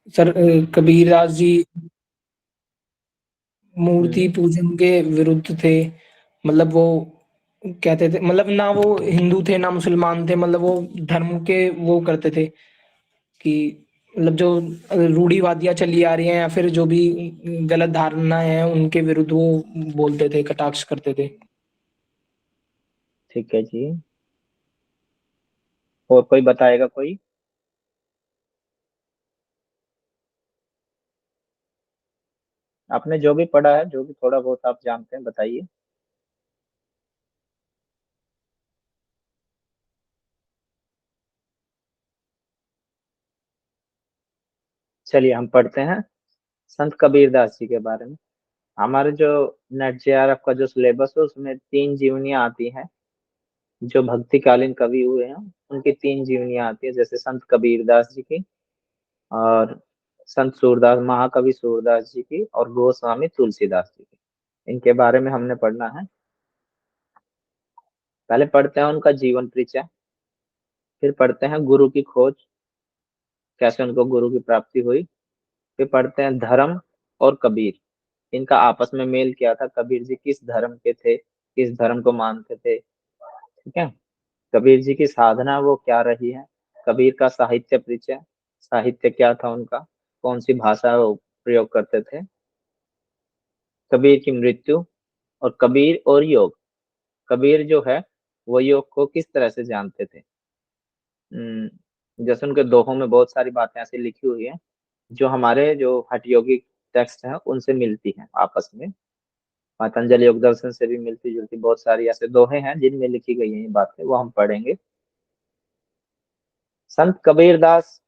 Sir Kabirdas ji मूर्ति हम्म। पूजन के विरुद्ध थे। मतलब वो कहते थे, मतलब ना वो हिंदू थे ना मुसलमान थे, मतलब वो धर्म के वो करते थे कि मतलब जो रूढ़िवादियाँ चली आ रही हैं या फिर जो भी गलत धारणाएँ हैं उनके विरुद्ध वो बोलते थे, कटाक्ष करते थे। ठीक है जी। और कोई बताएगा कोई? आपने जो भी पढ़ा है, जो भी थोड़ा बहुत आप जानते हैं, बताइए। चलिए हम पढ़ते हैं संत कबीरदास जी के बारे में। हमारे जो नेट जेआरएफ का जो सिलेबस है उसमें 3 जीवनियां आती हैं। जो भक्तिकालीन कवि हुए हैं उनकी 3 जीवनियां आती है, जैसे संत कबीरदास जी की, और संत सूरदास, महाकवि सूरदास जी की, और गोस्वामी तुलसीदास जी की। इनके बारे में हमने पढ़ना है। पहले पढ़ते हैं उनका जीवन परिचय, फिर पढ़ते हैं गुरु की खोज, कैसे उनको गुरु की प्राप्ति हुई। फिर पढ़ते हैं धर्म और कबीर, इनका आपस में मेल क्या था, कबीर जी किस धर्म के थे, किस धर्म को मानते थे। ठीक है। कबीर जी की साधना वो क्या रही है, कबीर का साहित्य परिचय, साहित्य क्या था उनका, कौन सी भाषा वो प्रयोग करते थे। कबीर की मृत्यु, और कबीर और योग, कबीर जो है वो योग को किस तरह से जानते थे। जैसे उनके दोहों में बहुत सारी बातें ऐसी लिखी हुई है जो हमारे जो हठ योगिक टेक्स्ट हैं उनसे मिलती हैं आपस में। पतंजलि योग दर्शन से भी मिलती जुलती बहुत सारी ऐसे दोहे हैं जिनमें लिखी गई हैं ये बातें, वो हम पढ़ेंगे। संत कबीरदास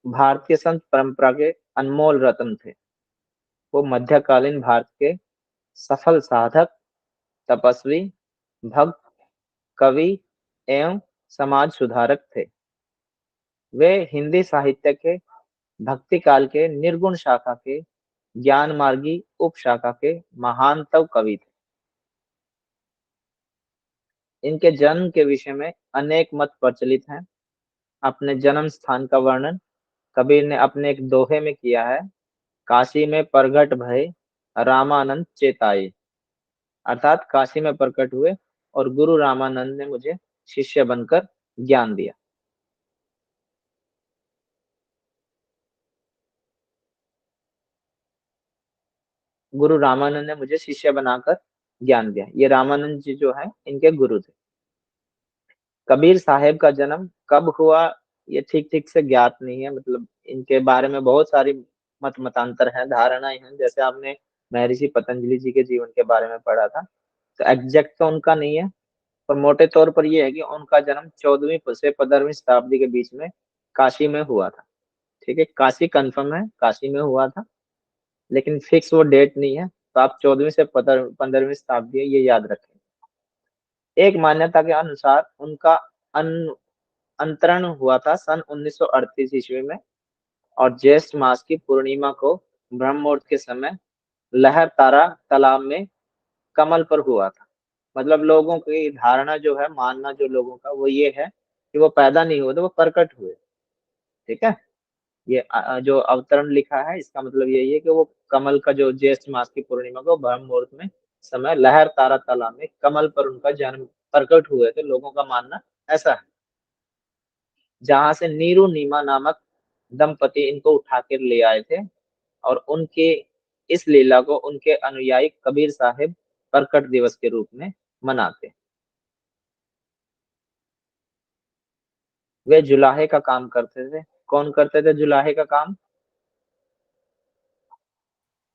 भारतीय संत परंपरा के अनमोल रत्न थे। वो मध्यकालीन भारत के सफल साधक, तपस्वी, भक्त, कवि एवं समाज सुधारक थे। वे हिंदी साहित्य के भक्ति काल के निर्गुण शाखा के, ज्ञान मार्गी उप शाखा के महानतम कवि थे। इनके जन्म के विषय में अनेक मत प्रचलित हैं। अपने जन्म स्थान का वर्णन कबीर ने अपने एक दोहे में किया है, काशी में प्रगट भय रामानंद चेताए। अर्थात काशी में प्रकट हुए और गुरु रामानंद ने मुझे शिष्य बनकर ज्ञान दिया। गुरु रामानंद ने मुझे शिष्य बनाकर ज्ञान दिया, ये रामानंद जी जो है इनके गुरु थे। कबीर साहेब का जन्म कब हुआ ये ठीक ठीक से ज्ञात नहीं है, मतलब इनके बारे में बहुत सारी मतांतर है, धारणाएं हैं। जैसे आपने महर्षि पतंजलि जी के जीवन के बारे में पढ़ा था, तो एग्जैक्ट तो उनका नहीं है, पर मोटे तौर पर यह है कि उनका जन्म 14वीं से 15वीं शताब्दी के बीच में काशी में हुआ था। ठीक है, काशी कंफर्म है, काशी में हुआ था, लेकिन फिक्स वो डेट नहीं है, तो आप 14वीं से 15वीं शताब्दी है ये याद रखें। एक मान्यता के अनुसार उनका अन अंतरण हुआ था सन 1938 ईस्वी में, और ज्येष्ठ मास की पूर्णिमा को ब्रह्म मुहूर्त के समय लहर तारा तालाब में कमल पर हुआ था। मतलब लोगों की धारणा जो है, मानना जो लोगों का वो ये है कि वो पैदा नहीं हुए थे, वो प्रकट हुए। ठीक है। ये जो अवतरण लिखा है इसका मतलब यही है कि वो कमल का जो ज्येष्ठ मास की पूर्णिमा को ब्रह्म मुहूर्त में समय लहर तारा तालाब में कमल पर उनका जन्म प्रकट हुए थे, लोगों का मानना ऐसा है। जहां से नीरू नीमा नामक दंपति इनको उठा कर ले आए थे, और उनके इस लीला को उनके अनुयायी कबीर साहिब प्रकट दिवस के रूप में मनाते। वे जुलाहे का काम करते थे। कौन करते थे जुलाहे का काम?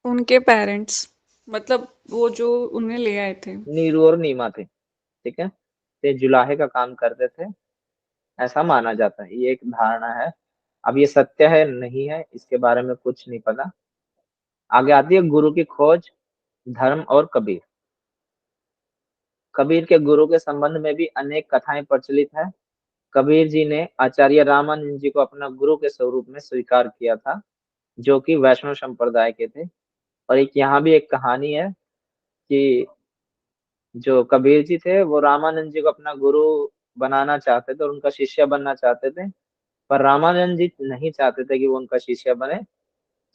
उनके पेरेंट्स, मतलब वो जो उन्हें ले आए थे। नीरू और नीमा थे। ठीक है, ते जुलाहे का काम करते थे, ऐसा माना जाता है, ये एक धारणा है। अब ये सत्य है नहीं है इसके बारे में कुछ नहीं पता। आगे आती है गुरु की खोज, धर्म और कबीर। कबीर के गुरु के संबंध में भी अनेक कथाएं प्रचलित है। कबीर जी ने आचार्य रामानंद जी को अपना गुरु के स्वरूप में स्वीकार किया था, जो कि वैष्णव संप्रदाय के थे। और एक यहाँ भी एक कहानी है कि जो कबीर जी थे वो रामानंद जी को अपना गुरु बनाना चाहते थे और उनका शिष्य बनना चाहते थे, पर रामानंद जी नहीं चाहते थे कि वो उनका शिष्य बने।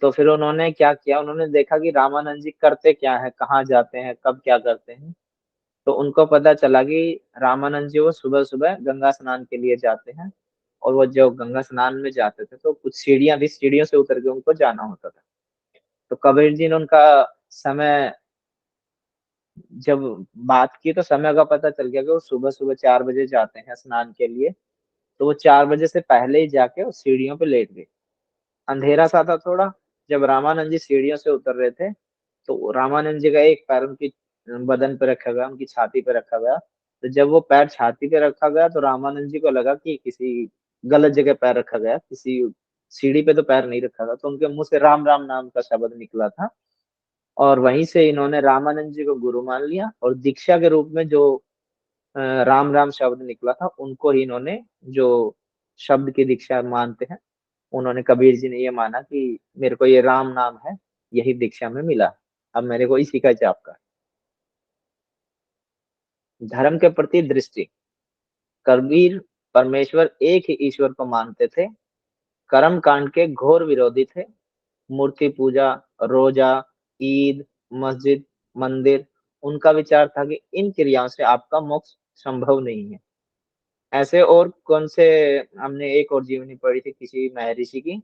तो फिर उन्होंने क्या किया, उन्होंने देखा कि रामानंद जी करते क्या है, कहाँ जाते हैं, कब क्या करते हैं। तो उनको पता चला कि रामानंद जी वो सुबह सुबह गंगा स्नान के लिए जाते हैं। और वो जो गंगा स्नान में जाते थे तो कुछ सीढ़ियां थी, सीढ़ियों से उतर के उनको जाना होता था। तो कबीर जी ने उनका समय जब बात की तो समय का पता चल गया कि वो सुबह सुबह 4 बजे जाते हैं स्नान के लिए। तो वो 4 बजे से पहले ही जाके उस सीढ़ियों पे लेट गए। अंधेरा सा था थोड़ा। जब रामानंद जी सीढ़ियों से उतर रहे थे तो रामानंद जी का एक पैर उनकी बदन पे रखा गया, उनकी छाती पे रखा गया। तो जब वो पैर छाती पे रखा गया तो रामानंद जी को लगा कि किसी गलत जगह पैर रखा गया, किसी सीढ़ी पे तो पैर नहीं रखा था। तो उनके मुंह से राम राम नाम का शब्द निकला था। और वहीं से इन्होंने रामानंद जी को गुरु मान लिया और दीक्षा के रूप में जो राम राम शब्द निकला था उनको ही इन्होंने जो शब्द की दीक्षा मानते हैं। उन्होंने, कबीर जी ने ये माना कि मेरे को ये राम नाम है, यही दीक्षा में मिला, अब मेरे को इसी का जाप का। धर्म के प्रति दृष्टि। कबीर परमेश्वर एक ही ईश्वर को मानते थे, कर्म कांड के घोर विरोधी थे। मूर्ति पूजा, रोजा, ईद, मस्जिद, मंदिर, उनका विचार था कि इन क्रियाओं से आपका मोक्ष संभव नहीं है। ऐसे और कौन से, हमने एक और जीवनी पढ़ी थी किसी महर्षि की,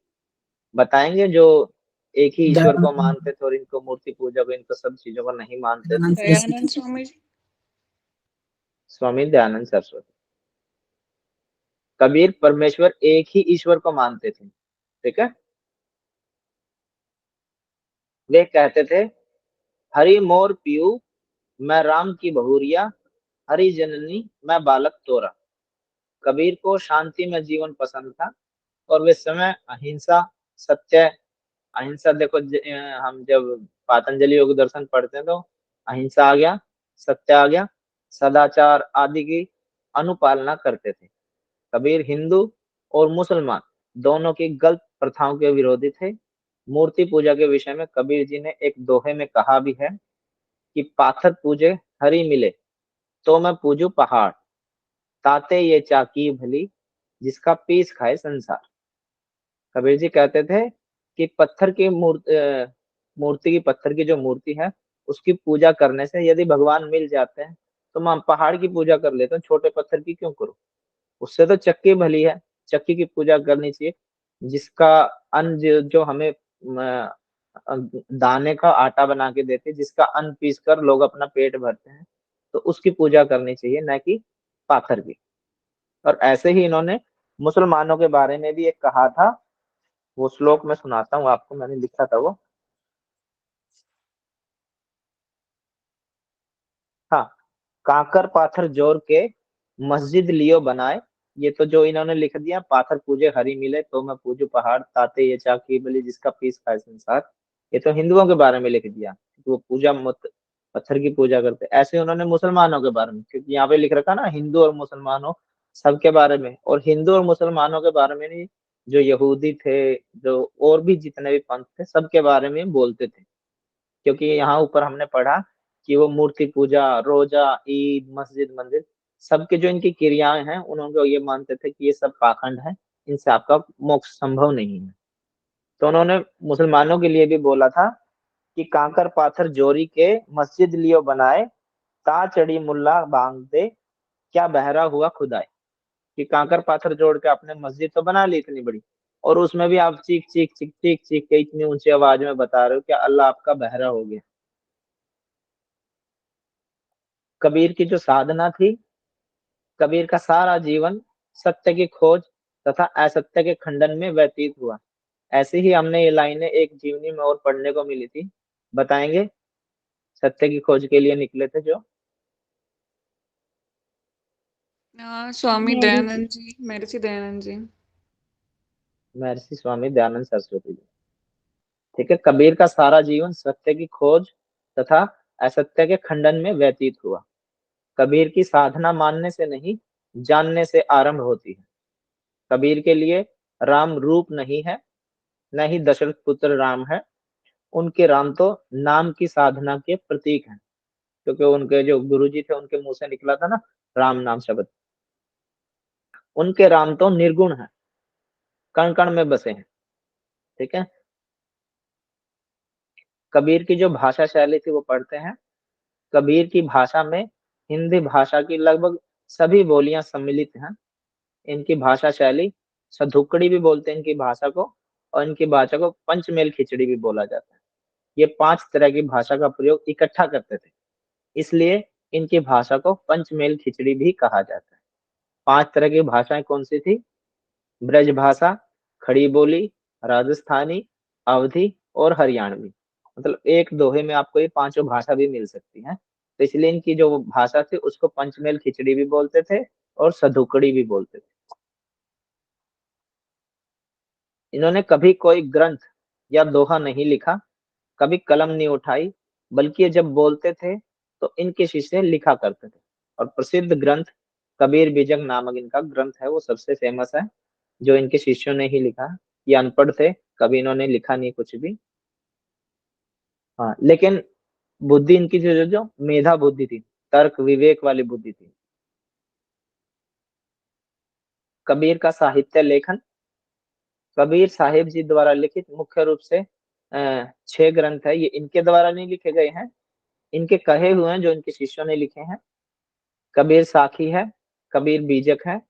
बताएंगे जो एक ही ईश्वर को दयानंद मानते थे और इनको मूर्ति पूजा को, इनको सब चीजों को नहीं मानते थे। दयानंद दयानंद सरस्वती। स्वामी जी। स्वामी दयानंद सरस्वती। कबीर परमेश्वर एक ही ईश्वर को मानते थे, ठीक है। वे कहते थे, हरि मोर पियू, मैं राम की बहुरिया, हरि जननी मैं बालक तोरा। कबीर को शांति में जीवन पसंद था और वे समय अहिंसा, सत्य, अहिंसा देखो हम जब पातंजलि योग दर्शन पढ़ते हैं तो अहिंसा आ गया, सत्य आ गया, सदाचार आदि की अनुपालना करते थे। कबीर हिंदू और मुसलमान दोनों की गलत प्रथाओं के विरोधी थे। मूर्ति पूजा के विषय में कबीर जी ने एक दोहे में कहा भी है कि पाथर पूजे हरि मिले, तो मैं पूजू पहाड़, ताते ये चाकी भली, जिसका पीस खाए संसार। कबीर जी कहते थे कि पत्थर की मूर्ति की, पत्थर की जो मूर्ति है उसकी पूजा करने से यदि भगवान मिल जाते हैं तो मैं पहाड़ की पूजा कर लेता हूँ, छोटे पत्थर की क्यों करूं। उससे तो चक्की भली है, चक्की की पूजा करनी चाहिए, जिसका अन्न जो हमें दाने का आटा बना के देते हैं, जिसका अन्न पीस कर लोग अपना पेट भरते हैं, तो उसकी पूजा करनी चाहिए, न कि पाथर की। और ऐसे ही इन्होंने मुसलमानों के बारे में भी एक कहा था, वो श्लोक मैं सुनाता हूँ आपको, मैंने लिखा था वो। हाँ, काकर पाथर जोर के मस्जिद लियो बनाए। ये तो जो इन्होंने लिख दिया, पाथर पूजे हरि मिले, तो मैं पूजू पहाड़, ताते ये चाकी बलि, जिसका पीस खाए संसार। ये तो हिंदुओं के बारे में लिख दिया, वो पूजा मत, पत्थर की पूजा करते। ऐसे उन्होंने मुसलमानों के बारे में, क्योंकि यहाँ पे लिख रखा ना हिंदू और मुसलमानों, सबके बारे में। और हिंदू और मुसलमानों के बारे में नहीं, जो यहूदी थे, जो और भी जितने भी पंथ थे, सबके बारे में बोलते थे। क्योंकि यहाँ ऊपर हमने पढ़ा कि वो मूर्ति पूजा, रोजा, ईद, मस्जिद, मंदिर, सबके जो इनकी क्रियाएं हैं, उन्होंने ये मानते थे कि ये सब पाखंड है, इनसे आपका मोक्ष संभव नहीं है। तो उन्होंने मुसलमानों के लिए भी बोला था कि कांकर पाथर जोरी के मस्जिद लियो बनाए, ता चढ़ी मुल्ला बांग दे, क्या बहरा हुआ खुदाए। कि कांकर पाथर जोड़ के आपने मस्जिद तो बना ली इतनी बड़ी, और उसमें भी आप चीख चीख चीख चीख चीख के इतनी ऊंची आवाज में बता रहे हो कि अल्लाह आपका बहरा हो गया। कबीर की जो साधना थी, कबीर का सारा जीवन सत्य की खोज तथा असत्य के खंडन में व्यतीत हुआ। ऐसे ही हमने ये लाइनें एक जीवनी में और पढ़ने को मिली थी, बताएंगे। सत्य की खोज के लिए निकले थे जो स्वामी दयानंद जी, महर्षि दयानंद जी। महर्षि स्वामी दयानंद सरस्वती जी, ठीक है। कबीर का सारा जीवन सत्य की खोज तथा असत्य के खंडन में व्यतीत हुआ। कबीर की साधना मानने से नहीं, जानने से आरंभ होती है। कबीर के लिए राम रूप नहीं है, न ही दशरथ पुत्र राम है। उनके राम तो नाम की साधना के प्रतीक हैं। क्योंकि उनके जो गुरु जी थे, उनके मुंह से निकला था ना राम नाम शब्द। उनके राम तो निर्गुण है, कण कण में बसे हैं, ठीक है। कबीर की जो भाषा शैली थी वो पढ़ते हैं। कबीर की भाषा में हिंदी भाषा की लगभग सभी बोलियां सम्मिलित हैं। इनकी भाषा शैली, सधुकड़ी भी बोलते हैं इनकी भाषा को, और इनकी भाषा को पंचमेल खिचड़ी भी बोला जाता है। ये 5 तरह की भाषा का प्रयोग इकट्ठा करते थे, इसलिए इनकी भाषा को पंचमेल खिचड़ी भी कहा जाता है। 5 तरह की भाषाएं कौन सी थी? ब्रज भाषा, खड़ी बोली, राजस्थानी, अवधी और हरियाणवी। मतलब एक दोहे में आपको ये पांचों भाषा भी मिल सकती है। तो इसलिए इनकी जो भाषा थी उसको पंचमेल खिचड़ी भी बोलते थे और सधुकड़ी भी बोलते थे। इन्होंने कभी कोई ग्रंथ या दोहा नहीं लिखा, कभी कलम नहीं उठाई, बल्कि ये जब बोलते थे तो इनके शिष्य लिखा करते थे। और प्रसिद्ध ग्रंथ कबीर बीजक नामक इनका ग्रंथ है, वो सबसे फेमस है, जो इनके शिष्यों ने ही लिखा। ये अनपढ़ थे, कभी इन्होंने लिखा नहीं कुछ भी। हाँ, लेकिन बुद्धि इनकी जो मेधा बुद्धि थी, तर्क विवेक वाली बुद्धि थी। कबीर का साहित्य लेखन, कबीर साहिब जी द्वारा लिखित मुख्य रूप से 6 ग्रंथ है। ये इनके द्वारा नहीं लिखे गए हैं, इनके कहे हुए हैं जो इनके शिष्यों ने लिखे हैं। कबीर साखी है, कबीर बीजक है,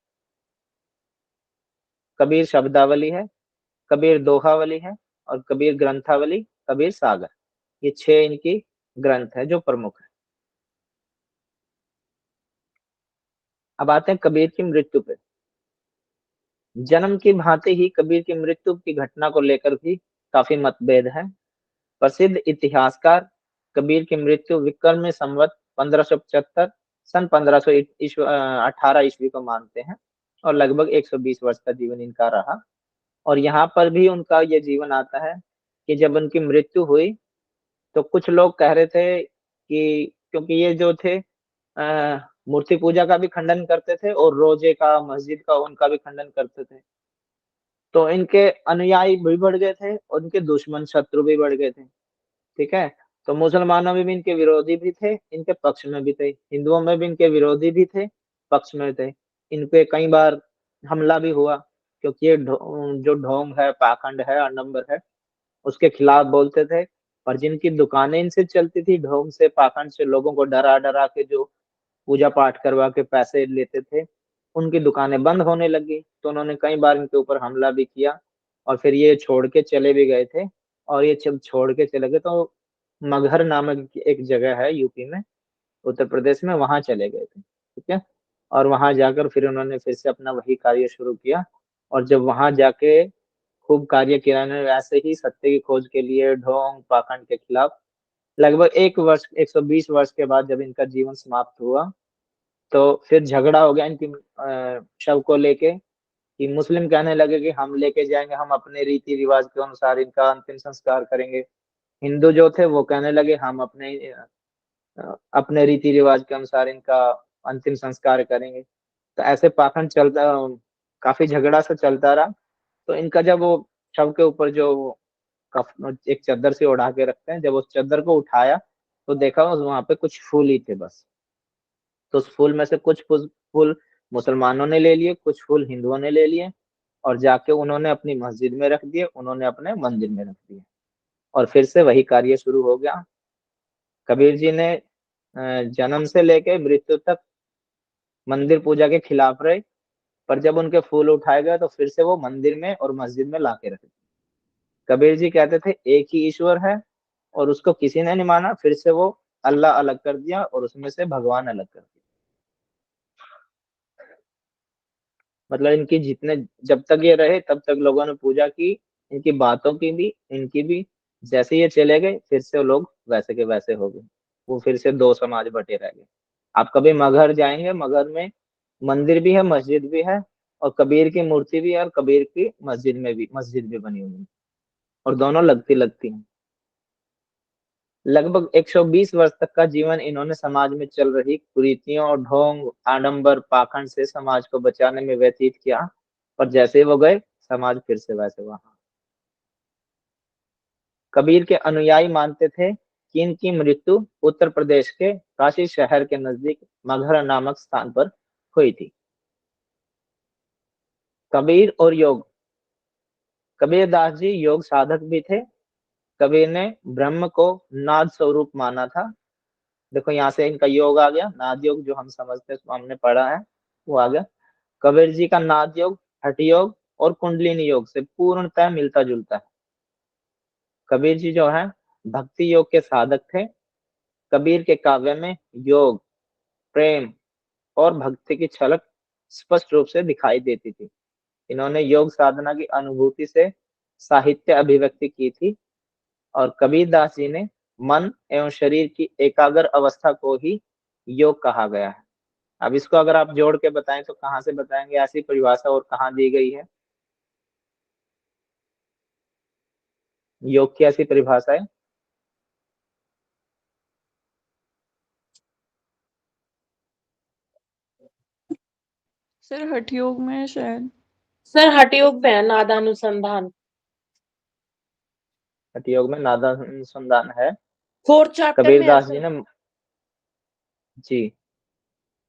कबीर शब्दावली है, कबीर दोहावली है, और कबीर ग्रंथावली, कबीर सागर। ये 6 इनकी ग्रंथ है जो प्रमुख है। अब आते हैं कबीर की मृत्यु पे। जन्म की भांति ही कबीर की मृत्यु की घटना को लेकर भी काफी मतभेद है। प्रसिद्ध इतिहासकार कबीर की मृत्यु विक्रम में संवत 1575 सन 1518 ईस्वी को मानते हैं, और लगभग 120 वर्ष का जीवन इनका रहा। और यहाँ पर भी उनका ये जीवन आता है कि जब उनकी मृत्यु हुई तो कुछ लोग कह रहे थे कि, क्योंकि ये जो थे मूर्ति पूजा का भी खंडन करते थे और रोजे का, मस्जिद का, उनका भी खंडन करते थे, तो इनके अनुयायी भी बढ़ गए थे और इनके दुश्मन शत्रु भी बढ़ गए थे। ठीक है, तो मुसलमानों में भी इनके विरोधी भी थे, इनके पक्ष में भी थे। हिंदुओं में भी इनके विरोधी भी थे, पक्ष में थे। इन पे कई बार हमला भी हुआ, क्योंकि ये जो ढोंग है, पाखंड है, आडंबर है, उसके खिलाफ बोलते थे। और जिनकी दुकानें इनसे चलती थी, ढोंग से, पाखंड से, लोगों को डरा डरा के जो पूजा पाठ करवा के पैसे लेते थे, उनकी दुकानें बंद होने लगी। तो उन्होंने कई बार इनके ऊपर हमला भी किया, और फिर ये छोड़ के चले भी गए थे। और ये जब छोड़ के चले गए तो मगहर नामक एक जगह है यूपी में, उत्तर प्रदेश में, वहां चले गए थे। ठीक है, और वहां जाकर फिर उन्होंने फिर से अपना वही कार्य शुरू किया। और जब वहां जाके खूब कार्य किया उन्होंने, ऐसे ही सत्य की खोज के लिए, ढोंग पाखंड के खिलाफ, लगभग 1 वर्ष, 120 वर्ष के बाद जब इनका जीवन समाप्त हुआ, तो फिर झगड़ा हो गया इनकी शव को लेके, कि मुस्लिम कहने लगे कि हम लेके जाएंगे, हम अपने रीति रिवाज के अनुसार इनका अंतिम संस्कार करेंगे। हिंदू जो थे वो कहने लगे हम अपने रीति रिवाज के अनुसार इनका अंतिम संस्कार करेंगे। तो ऐसे पाखंड चलता, काफी झगड़ा सा चलता रहा। तो इनका जब वो शव के ऊपर जो एक चादर से ओढ़ा के रखते हैं, जब उस चादर को उठाया तो देखा वहां पे कुछ फूल ही थे बस। तो उस फूल में से कुछ फूल मुसलमानों ने ले लिए, कुछ फूल हिंदुओं ने ले लिए, और जाके उन्होंने अपनी मस्जिद में रख दिए, उन्होंने अपने मंदिर में रख दिए, और फिर से वही कार्य शुरू हो गया। कबीर जी ने जन्म से लेके मृत्यु तक मंदिर पूजा के खिलाफ रहे, पर जब उनके फूल उठाए गए तो फिर से वो मंदिर में और मस्जिद में ला के रखे। कबीर जी कहते थे एक ही ईश्वर है, और उसको किसी ने नहीं माना, फिर से वो अल्लाह अलग कर दिया और उसमें से भगवान अलग कर दिया। मतलब इनकी जितने, जब तक ये रहे तब तक लोगों ने पूजा की, इनकी बातों की भी, इनकी भी। जैसे ये चले गए फिर से वो लोग वैसे के वैसे हो गए, वो फिर से दो समाज बटे रह गए। आप कभी मगहर जाएंगे, मगहर में मंदिर भी है, मस्जिद भी है, और कबीर की मूर्ति भी है, और कबीर की मस्जिद भी बनी हुई है, और दोनों लगती लगती हैं। लगभग 120 वर्ष तक का जीवन इन्होंने समाज में चल रही कुरीतियों और ढोंग, आडंबर, पाखंड से समाज को बचाने में व्यतीत किया। और जैसे ही वो गए, समाज फिर से वैसे वहां। कबीर के अनुयायी मानते थे कि इनकी मृत्यु उत्तर प्रदेश के काशी शहर के नजदीक मगहर नामक स्थान पर हुई थी। कबीर और योग। कबीर दास जी योग साधक भी थे। कबीर ने ब्रह्म को नाद स्वरूप माना था। देखो यहाँ से इनका योग आ गया, नाद योग जो हम समझते हैं, उसको हमने पढ़ा है, वो आ गया। कबीर जी का नाद योग हठ योग और कुंडलिनी योग से पूर्णतः मिलता जुलता है। कबीर जी जो है भक्ति योग के साधक थे। कबीर के काव्य में योग, प्रेम और भक्ति की झलक स्पष्ट रूप से दिखाई देती थी। इन्होंने योग साधना की अनुभूति से साहित्य अभिव्यक्ति की थी। और कबीरदास जी ने मन एवं शरीर की एकाग्र अवस्था को ही योग कहा गया है। अब इसको अगर आप जोड़ के बताएं तो कहाँ से बताएंगे, ऐसी परिभाषा और कहाँ दी गई है? योग की ऐसी परिभाषा है? सर हठ योग में है शायद। सर हठ योग पे है नादानुसंधान, हठ योग में नादानुसंधान है। 4th चैप्टर में है कबीरदास जी सर। ने, जी,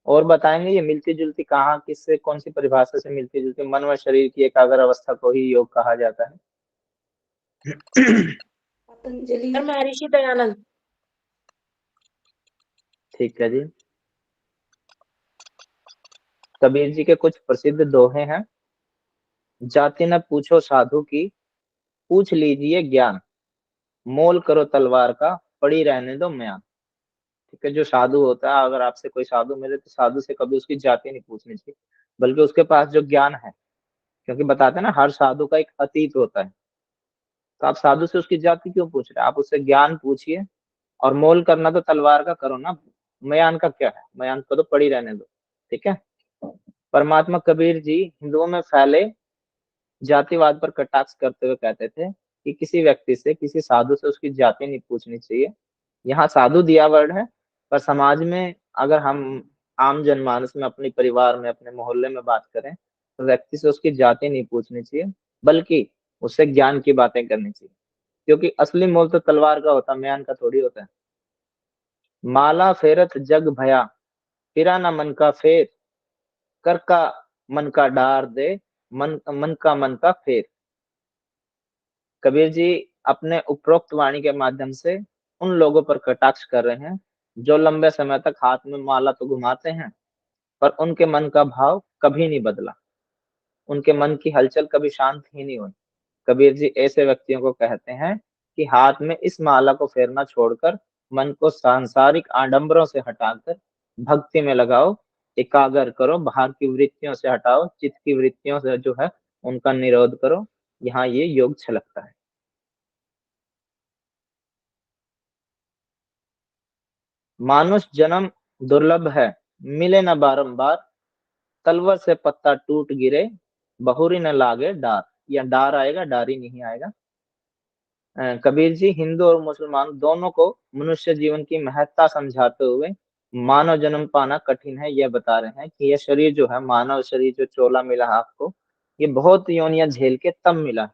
और बताएंगे ये मिलती जुलती कहाँ, किससे, कौन सी परिभाषा से मिलती जुलती? मन व शरीर की एकाग्र अवस्था को ही योग कहा जाता है। पतंजलि सर, महर्षि दयानंद। ठीक है जी। कबीर जी के कुछ प्रसिद्ध दोहे हैं। जाति न पूछो साधु की, पूछ लीजिए ज्ञान, मोल करो तलवार का, पड़ी रहने दो म्यान। ठीक है, जो साधु होता है, अगर आपसे कोई साधु मिले तो साधु से कभी उसकी जाति नहीं पूछनी चाहिए, बल्कि उसके पास जो ज्ञान है, क्योंकि बताते हैं ना हर साधु का एक अतीत होता है। तो आप साधु से उसकी जाति क्यों पूछ रहे हैं? आप उससे ज्ञान पूछिए। और मोल करना तो तलवार का करो ना, मयान का क्या है? मयान को तो पड़ी रहने दो। ठीक है। परमात्मा कबीर जी हिंदुओं में फैले जातिवाद पर कटाक्ष करते हुए कहते थे कि किसी व्यक्ति से, किसी साधु से उसकी जाति नहीं पूछनी चाहिए। यहाँ साधु दिया वर्ड है, पर समाज में अगर हम आम जनमानस में, अपने परिवार में, अपने मोहल्ले में बात करें, तो व्यक्ति से उसकी जाति नहीं पूछनी चाहिए, बल्कि उससे ज्ञान की बातें करनी चाहिए। क्योंकि असली मोल तो तलवार का होता है, म्यान का थोड़ी होता है। माला फेरत जग भया, फिरा न मन का फेर, कर का मन का डार दे, मन मन का मन का फेर। कबीर जी अपने उपरोक्त वाणी के माध्यम से उन लोगों पर कटाक्ष कर रहे हैं जो लंबे समय तक हाथ में माला तो घुमाते हैं, पर उनके मन का भाव कभी नहीं बदला, उनके मन की हलचल कभी शांत ही नहीं हुई। कबीर जी ऐसे व्यक्तियों को कहते हैं कि हाथ में इस माला को फेरना छोड़कर मन को सांसारिक आडंबरों से हटाकर भक्ति में लगाओ, एकाग्र करो, बाहर की वृत्तियों से हटाओ, चित्त की वृत्तियों से जो है उनका निरोध करो। यहाँ ये योग छलकता है। मानुष जन्म दुर्लभ है, मिले न बारंबार, तलवर से पत्ता टूट गिरे, बहुरी न लागे डार। या डार आएगा, डारी नहीं आएगा। कबीर जी हिंदू और मुसलमान दोनों को मनुष्य जीवन की महत्ता समझाते हुए मानव जन्म पाना कठिन है यह बता रहे हैं कि यह शरीर जो है, मानव शरीर जो चोला मिला है आपको, ये बहुत योनियां झेल के तब मिला।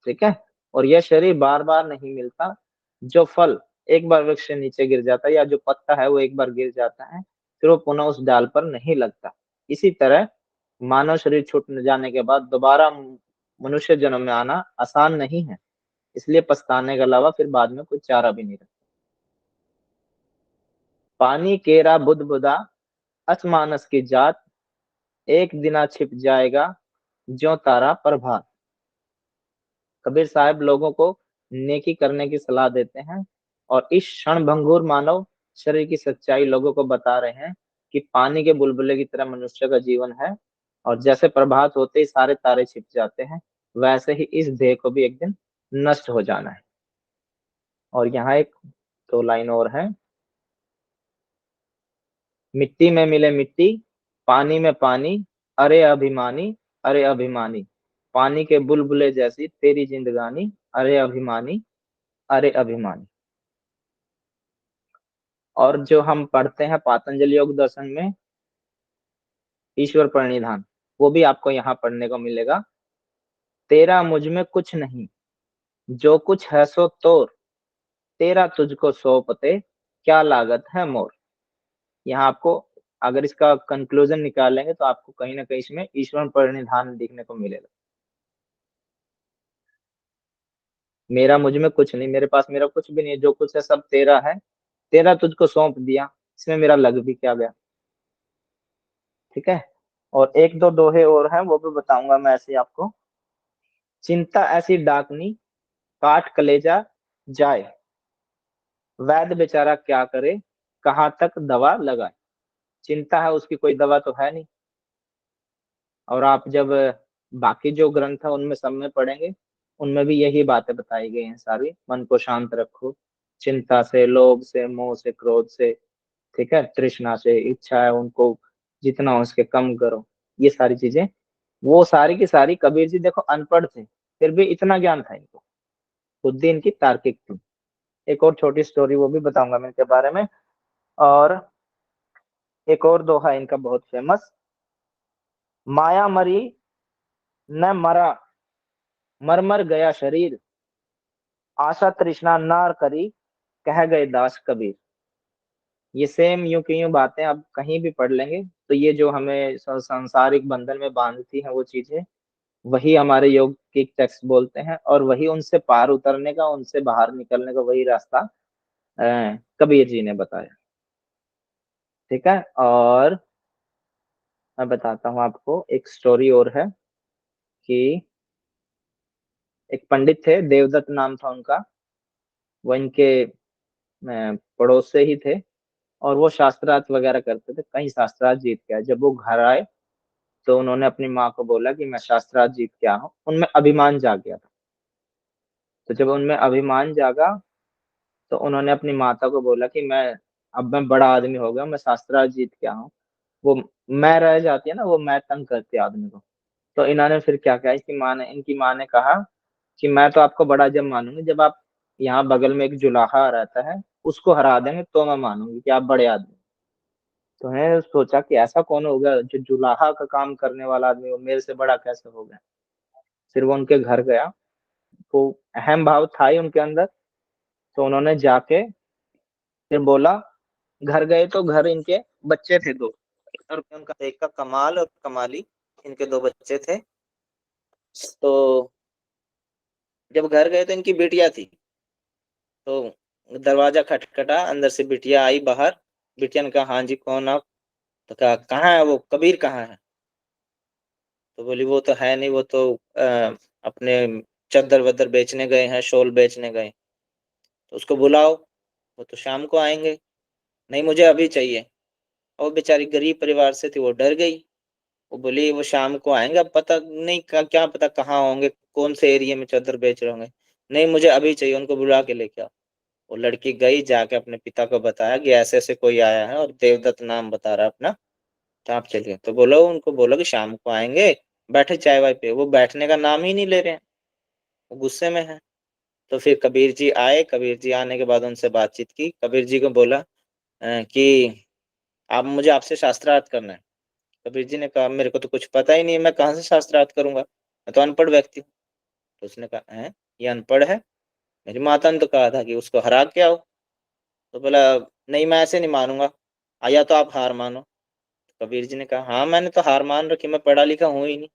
ठीक है। और यह शरीर बार बार नहीं मिलता। जो फल एक बार वृक्ष से नीचे गिर जाता है, या जो पत्ता है वो एक बार गिर जाता है, फिर वो पुनः उस डाल पर नहीं लगता। इसी तरह मानव शरीर छूट जाने के बाद दोबारा मनुष्य जन्म में आना आसान नहीं है। इसलिए पछताने के अलावा फिर बाद में कोई चारा भी नहीं रखता। पानी केरा बुध बुदा, अचमानस की जात, एक दिना छिप जाएगा ज्यों तारा प्रभात। कबीर साहब लोगों को नेकी करने की सलाह देते हैं और इस क्षण भंगुर मानव शरीर की सच्चाई लोगों को बता रहे हैं कि पानी के बुलबुले की तरह मनुष्य का जीवन है, और जैसे प्रभात होते ही सारे तारे छिप जाते हैं, वैसे ही इस देह को भी एक दिन नष्ट हो जाना है। और यहाँ एक दो लाइन और है। मिट्टी में मिले मिट्टी, पानी में पानी, अरे अभिमानी, अरे अभिमानी, पानी के बुलबुले जैसी तेरी जिंदगानी, अरे अभिमानी, अरे अभिमानी। और जो हम पढ़ते हैं पातंजलि योग दर्शन में ईश्वर प्रणिधान, वो भी आपको यहाँ पढ़ने को मिलेगा। तेरा मुझ में कुछ नहीं, जो कुछ है सो तोर, तेरा तुझको सौंपते, क्या लागत है मोर। यहाँ आपको अगर इसका कंक्लूजन निकालेंगे तो आपको कहीं ना कहीं इसमें ईश्वर प्रणिधान देखने को मिलेगा। मेरा मुझ में कुछ नहीं, मेरे पास मेरा कुछ भी नहीं है, जो कुछ है सब तेरा है, तेरा तुझको सौंप दिया, इसमें मेरा लग भी क्या गया। ठीक है। और एक दो दोहे और हैं, वो भी बताऊंगा मैं ऐसे ही आपको। चिंता ऐसी डाकनी काट कलेजा जाए, वैद्य बेचारा क्या करे, कहाँ तक दवा लगाए। चिंता है, उसकी कोई दवा तो है नहीं। और आप जब बाकी जो ग्रंथ है उनमें सब में पढ़ेंगे, उनमें भी यही बातें बताई गई हैं सारी। मन को शांत रखो, चिंता से, लोभ से, मोह से, क्रोध से, ठीक है, तृष्णा से, इच्छा है उनको जितना हो सके कम करो। ये सारी चीजें, वो सारी की सारी, कबीर जी देखो अनपढ़ थे, फिर भी इतना ज्ञान था इनको, बुद्धि इनकी तार्किक थी। एक और छोटी स्टोरी वो भी बताऊंगा मैं इनके बारे में। और एक और दोहा है इनका बहुत फेमस। माया मरी न मरा, मर मर गया शरीर, आशा तृष्णा नार करी, कह गए दास कबीर। ये सेम यूं की यूं बातें आप कहीं भी पढ़ लेंगे, तो ये जो हमें सांसारिक बंधन में बांधती हैं वो चीजें, वही हमारे योग की टेक्स्ट बोलते हैं, और वही उनसे पार उतरने का, उनसे बाहर निकलने का वही रास्ता कबीर जी ने बताया। ठीक है। और मैं बताता हूँ आपको एक स्टोरी और है कि एक पंडित थे, देवदत्त नाम था उनका, वो इनके पड़ोस से ही थे, और वो शास्त्रार्थ वगैरह करते थे। कहीं शास्त्रार्थ जीत के आए, जब वो घर आए तो उन्होंने अपनी माँ को बोला कि मैं शास्त्रार्थ जीत के आया हूँ। उनमें अभिमान जाग गया था। तो जब उनमें अभिमान जागा तो उन्होंने अपनी माता को बोला कि मैं बड़ा आदमी हो गया, मैं शास्त्रार्थ जीत के आया हूँ। वो मैं रह जाती है ना, वो मैं तंग करती है आदमी को। तो इन्होंने फिर क्या किया, इनकी माँ ने कहा कि मैं तो आपको बड़ा जब मानूंगी जब आप, यहाँ बगल में एक जुलाहा रहता है उसको हरा देंगे तो मैं मानूंगी कि आप बड़े आदमी। तो मैंने सोचा कि ऐसा कौन होगा जो जुलाहा का काम करने वाला आदमी वो मेरे से बड़ा कैसे हो गया। फिर वो उनके घर गया, वो अहम भाव था ही उनके अंदर। तो उन्होंने जाके फिर बोला, घर गए तो घर इनके बच्चे थे दो, और उनका एक का कमाल और कमाली, इनके दो बच्चे थे। तो जब घर गए तो इनकी बिटिया थी। तो दरवाजा खटखटा, अंदर से बिटिया आई बाहर। बिटिया ने कहा, हाँ जी कौन आप? तो कहा, कहाँ है वो कबीर, कहाँ है? तो बोली, वो तो है नहीं, वो तो अपने चद्दर वद्दर बेचने गए हैं, शॉल बेचने गए। तो उसको बुलाओ, वो तो शाम को आएंगे। नहीं, मुझे अभी चाहिए। और बेचारी गरीब परिवार से थी, वो डर गई। वो बोली, वो शाम को आएंगे, अब पता नहीं क्या पता कहाँ होंगे, कौन से एरिया में चादर बेच रहे होंगे। नहीं, मुझे अभी चाहिए, उनको बुला के लेके आओ। वो लड़की गई, जाके अपने पिता को बताया कि ऐसे ऐसे कोई आया है और देवदत्त नाम बता रहा है अपना, तो आप चलिए। तो बोलो, उनको बोलो कि शाम को आएंगे, बैठे चाय वाय पे। वो बैठने का नाम ही नहीं ले रहे हैं, वो गुस्से में है। तो फिर कबीर जी आए। कबीर जी आने के बाद उनसे बातचीत की। कबीर जी को बोला कि आप मुझे आपसे शास्त्रार्थ करना है। कबीर जी ने कहा, मेरे को तो कुछ पता ही नहीं है, मैं कहाँ से शास्त्रार्थ करूंगा, मैं तो अनपढ़ व्यक्ति हूँ। तो उसने कहा, है ये अनपढ़ है? मेरी माता ने तो कहा था कि उसको हरा के आओ। तो बोला, नहीं मैं ऐसे नहीं मानूंगा, आया तो आप हार मानो। कबीर जी ने कहा, हाँ मैंने तो हार मान रखी, मैं पढ़ा लिखा हूँ ही नहीं।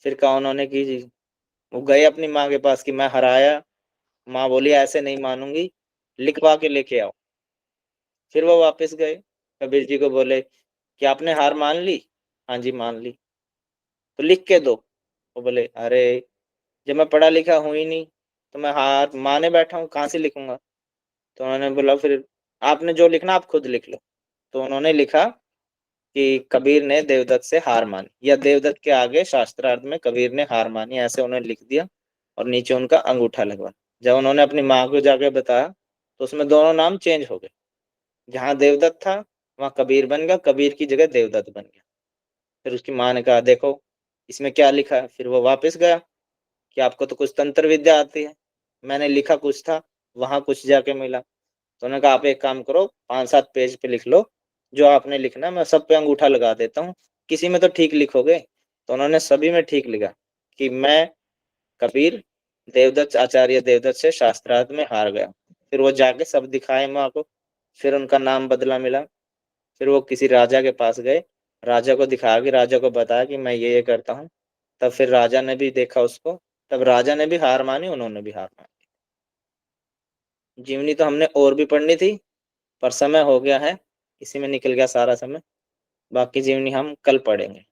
फिर कहा उन्होंने कि वो गए अपनी माँ के पास कि मैं हराया। माँ बोली, ऐसे नहीं मानूंगी, लिखवा के लेके आओ। फिर वो वापस गए, कबीर जी को बोले कि आपने हार मान ली? हाँ जी मान ली। तो लिख के दो। वो बोले, अरे जब मैं पढ़ा लिखा हूँ ही नहीं, तो मैं हार माने बैठा हूँ, कहाँ से लिखूंगा? तो उन्होंने बोला, फिर आपने जो लिखना आप खुद लिख लो। तो उन्होंने लिखा कि कबीर ने देवदत्त से हार मानी, या देवदत्त के आगे शास्त्रार्थ में कबीर ने हार मानी, ऐसे उन्होंने लिख दिया। और नीचे उनका अंगूठा लगवा। जब उन्होंने अपनी माँ को जाके बताया तो उसमें दोनों नाम चेंज हो गए। जहाँ देवदत्त था वहाँ कबीर बन गया, कबीर की जगह देवदत्त बन गया। फिर उसकी माँ ने कहा, देखो इसमें क्या लिखा है। फिर वो वापस गया कि आपको तो कुछ तंत्र विद्या आती है, मैंने लिखा कुछ था, वहां कुछ जाके मिला। तो उन्होंने कहा, आप एक काम करो, 5-7 पेज पे लिख लो जो आपने लिखना, मैं सब पे अंगूठा लगा देता हूँ, किसी में तो ठीक लिखोगे। तो उन्होंने सभी में ठीक लिखा कि मैं कबीर देवदत्त, आचार्य देवदत्त से शास्त्रार्थ में हार गया। फिर वो जाके सब दिखाए माँ को। फिर उनका नाम बदला मिला। फिर वो किसी राजा के पास गए, राजा को दिखा के राजा को बताया कि मैं ये करता हूँ। तब फिर राजा ने भी देखा उसको, तब राजा ने भी हार मानी, उन्होंने भी हार मानी। जीवनी तो हमने और भी पढ़नी थी, पर समय हो गया है, इसी में निकल गया सारा समय। बाकी जीवनी हम कल पढ़ेंगे।